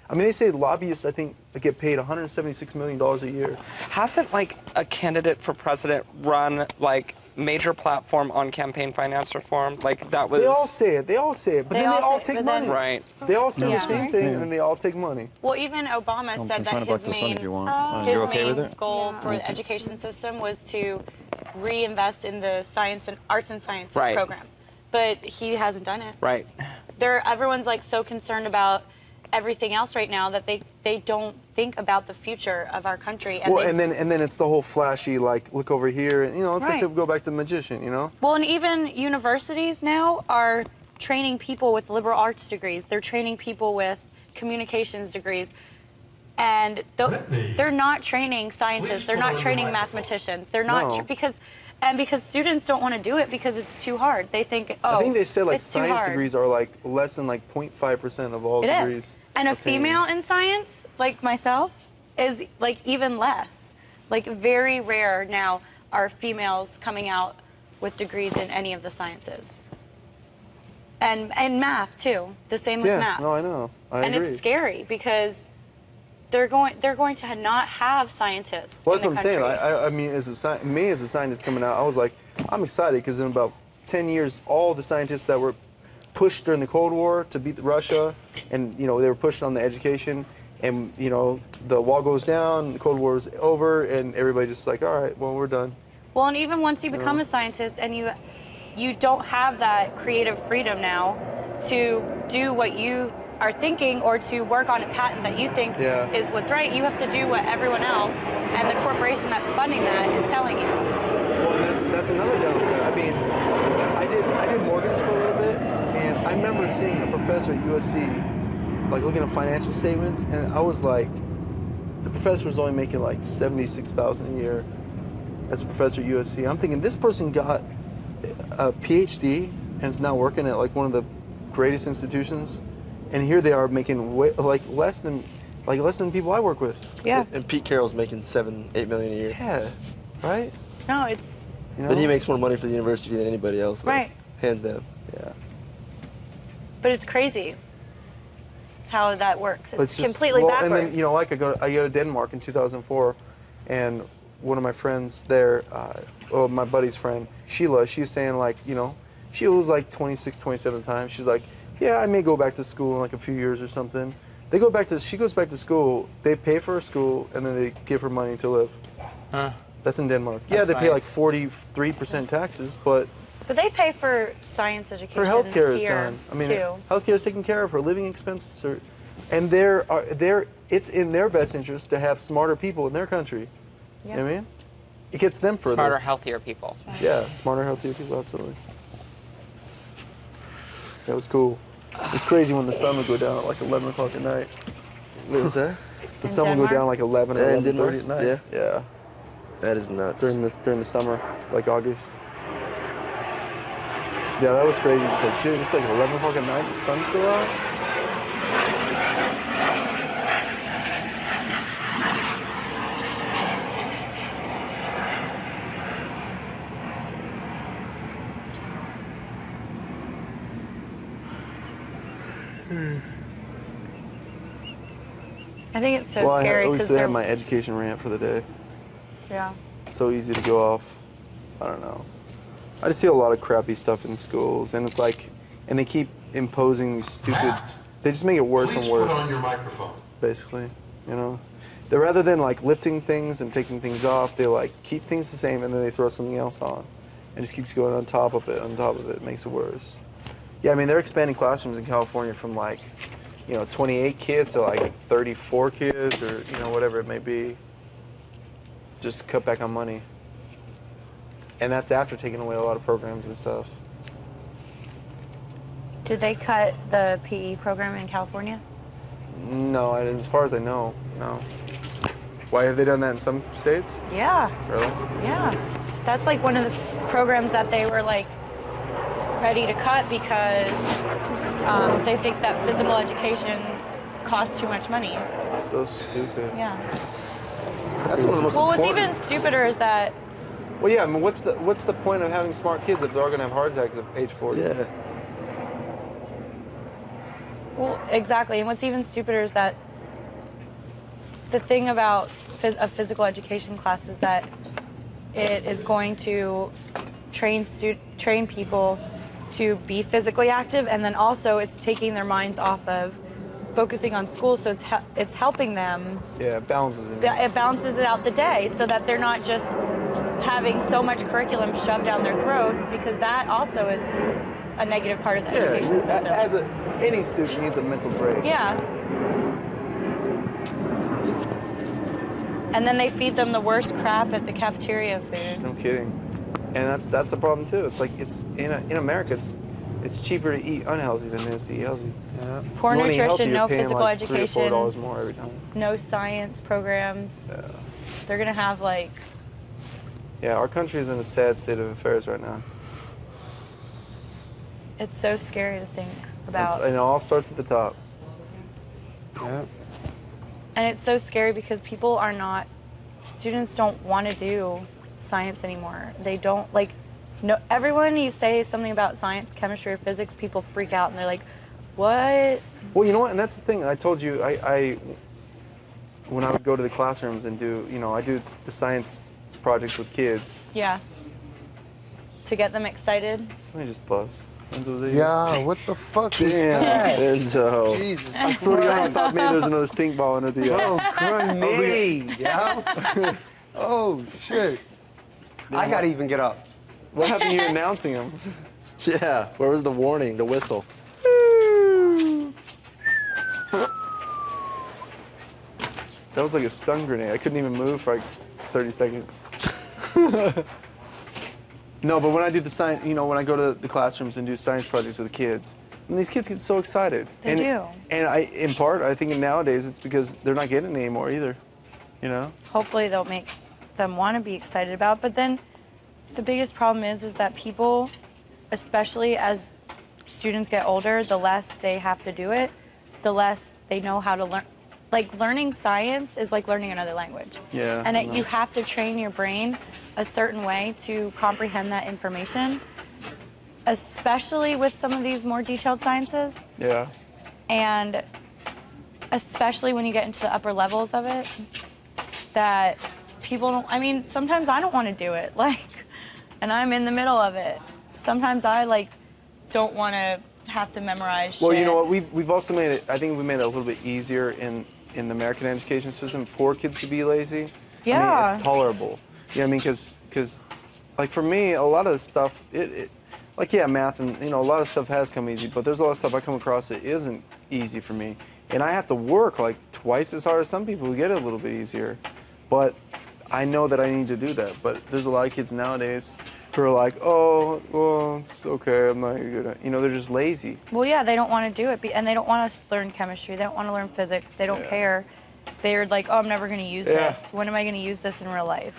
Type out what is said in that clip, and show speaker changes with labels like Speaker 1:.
Speaker 1: I mean, they say lobbyists, I think, get paid $176 million a year.
Speaker 2: Hasn't, like, a candidate for president run, like, major platform on campaign finance reform? Like, that was...
Speaker 1: They all say it. They all say it. But then they all take money.
Speaker 2: Right.
Speaker 1: They all say the same thing, and then they all take money.
Speaker 3: Well, even Obama said that his main goal for the education system was to reinvest in the arts and science program. But he hasn't done it.
Speaker 2: Right.
Speaker 3: Everyone's, like, so concerned about everything else right now that they don't think about the future of our country. And
Speaker 1: well, and then it's the whole flashy, like, look over here, and, you know, it's like they go back to the magician, you know?
Speaker 3: Well, and even universities now are training people with liberal arts degrees. They're training people with communications degrees. And they're not training scientists. They're not training mathematicians. They're not because students don't want to do it because it's too hard. They think, oh,
Speaker 1: I think they said, like, science degrees are, like, less than, like, 0.5% of all degrees.
Speaker 3: It is. And a female in science, like myself, is, like, even less. Like, very rare now are females coming out with degrees in any of the sciences. And math, too. The same with math.
Speaker 1: Yeah, no, I know. I agree.
Speaker 3: And it's scary because they're going to not have scientists.
Speaker 1: Well, that's what I'm saying. I mean, as a scientist coming out, I was like, I'm excited because in about 10 years, all the scientists that were pushed during the Cold War to beat Russia, and you know they were pushed on the education, and you know the wall goes down, the Cold War is over, and everybody just like, all right, well, we're done.
Speaker 3: Well, and even once you become a scientist and you don't have that creative freedom now to do what you are thinking or to work on a patent that you think is what's right, you have to do what everyone else and the corporation that's funding that is telling you.
Speaker 1: Well, and that's another downside. I mean, I did mortgages for a little bit, and I remember seeing a professor at USC, like looking at financial statements, and I was like, the professor was only making like $76,000 a year as a professor at USC. I'm thinking this person got a PhD and is now working at like one of the greatest institutions. And here they are making less than people I work with.
Speaker 3: Yeah.
Speaker 4: And Pete Carroll's making $7-8 million a year.
Speaker 1: Yeah, right.
Speaker 3: No, it's.
Speaker 1: You know?
Speaker 4: But he makes more money for the university than anybody else. Like,
Speaker 3: right.
Speaker 4: Hands down.
Speaker 1: Yeah.
Speaker 3: But it's crazy how that works. It's
Speaker 1: just,
Speaker 3: completely backwards.
Speaker 1: And then you know, like I go to Denmark in 2004, and one of my friends there, my buddy's friend Sheila, she was saying like, you know, she was like 26, 27 times. She's like, yeah, I may go back to school in like a few years or something. She goes back to school, they pay for her school, and then they give her money to live. That's in Denmark. Yeah, they pay like 43% taxes, but
Speaker 3: they pay for science education.
Speaker 1: Her health care is
Speaker 3: here
Speaker 1: done. I mean,
Speaker 3: too.
Speaker 1: health care is taken care of. Her living expenses are, and it's in their best interest to have smarter people in their country.
Speaker 3: Yeah.
Speaker 1: You know what I mean? It gets them further.
Speaker 2: Smarter, healthier people.
Speaker 1: Yeah, smarter, healthier people, absolutely. That was cool. It's crazy when the sun would go down at like 11 o'clock at night.
Speaker 4: What was that?
Speaker 1: The sun would go down like 11 or 11:30 at night.
Speaker 4: Yeah.
Speaker 1: Yeah.
Speaker 4: That is nuts.
Speaker 1: During the summer, like August. Yeah, that was crazy. Just like, dude, it's like 11 o'clock at night, the sun's still out.
Speaker 3: I think it's so scary.
Speaker 1: At least I have my education rant for the day.
Speaker 3: Yeah.
Speaker 1: It's so easy to go off. I don't know. I just see a lot of crappy stuff in schools, and it's like, and they keep imposing these stupid. They just make it worse and worse.
Speaker 5: Put on your microphone.
Speaker 1: Basically, you know, they rather than like lifting things and taking things off, they like keep things the same and then they throw something else on, and just keeps going on top of it. On top of it, it makes it worse. Yeah, I mean they're expanding classrooms in California from like, you know, 28 kids to like 34 kids, or you know whatever it may be. Just to cut back on money. And that's after taking away a lot of programs and stuff.
Speaker 3: Did they cut the PE program in California?
Speaker 1: No, as far as I know, no. Why, have they done that in some states?
Speaker 3: Yeah.
Speaker 1: Really?
Speaker 3: Yeah. That's like one of the programs that they were like ready to cut because they think that physical education costs too much money.
Speaker 1: It's so stupid.
Speaker 3: Yeah.
Speaker 4: That's one of the most
Speaker 3: Well,
Speaker 4: important.
Speaker 3: what's even stupider is that.
Speaker 1: Well, yeah. I mean, what's the point of having smart kids if they're all going to have heart attacks at age 40?
Speaker 4: Yeah.
Speaker 3: Well, exactly. And what's even stupider is that the thing about a physical education class is that it is going to train people to be physically active, and then also it's taking their minds off of focusing on school, so it's helping them.
Speaker 1: Yeah, it balances it.
Speaker 3: It balances it out the day, so that they're not just having so much curriculum shoved down their throats, because that also is a negative part of the education system.
Speaker 1: Any student needs a mental break.
Speaker 3: Yeah. And then they feed them the worst crap at the cafeteria food.
Speaker 1: No kidding. And that's a problem too. It's like in America, it's cheaper to eat unhealthy than it is to eat healthy.
Speaker 2: Yeah.
Speaker 3: Poor
Speaker 1: You wanna eat healthy,
Speaker 3: nutrition,
Speaker 1: you're
Speaker 3: no
Speaker 1: paying
Speaker 3: physical
Speaker 1: like
Speaker 3: education,
Speaker 1: $3 or $4 more every time.
Speaker 3: no science programs.
Speaker 1: Yeah.
Speaker 3: They're gonna have like.
Speaker 1: Yeah, our country is in a sad state of affairs right now.
Speaker 3: It's so scary to think about.
Speaker 1: And it all starts at the top.
Speaker 2: Yeah.
Speaker 3: And it's so scary because students don't want to do science anymore. They don't everyone you say something about science, chemistry, or physics, people freak out and they're like, what?
Speaker 1: Well, you know what, and that's the thing. I told you, when I would go to the classrooms and I do the science projects with kids.
Speaker 3: Yeah. To get them excited.
Speaker 1: Somebody just buzzed.
Speaker 5: Yeah, what the fuck is
Speaker 1: Damn.
Speaker 5: that?
Speaker 4: Enzo.
Speaker 1: Jesus, I swear to God, I thought maybe there's another stink ball under the
Speaker 5: Oh, grenade, yeah? Oh, shit. I gotta even get up.
Speaker 1: What happened to you announcing him?
Speaker 4: Yeah, where was the warning, the whistle?
Speaker 1: That was like a stun grenade. I couldn't even move for like 30 seconds. No, but when I do the science, when I go to the classrooms and do science projects with the kids, and these kids get so excited.
Speaker 3: They do.
Speaker 1: And in part, I think nowadays it's because they're not getting it anymore either.
Speaker 3: Hopefully they'll make them want to be excited about it. But then the biggest problem is that people, especially as students get older, the less they have to do it, the less they know how to learn. Like, learning science is like learning another language.
Speaker 1: Yeah.
Speaker 3: And you have to train your brain a certain way to comprehend that information, especially with some of these more detailed sciences.
Speaker 1: Yeah.
Speaker 3: And especially when you get into the upper levels of it, that people don't, sometimes I don't want to do it, and I'm in the middle of it. Sometimes I, don't want to have to memorize shit.
Speaker 1: Well, you know what, we've also made it, I think we made it a little bit easier in the American education system for kids to be lazy.
Speaker 3: Yeah.
Speaker 1: It's tolerable. You know what I mean? Because for me, a lot of the stuff, math and, a lot of stuff has come easy, but there's a lot of stuff I come across that isn't easy for me. And I have to work twice as hard as some people who get it a little bit easier. But I know that I need to do that. But there's a lot of kids nowadays who are like, oh, well, it's okay, I'm not good at it. They're just lazy.
Speaker 3: Well, yeah, they don't want to do it, and they don't want to learn chemistry. They don't want to learn physics. They don't care. They're like, oh, I'm never going to use this. When am I going to use this in real life?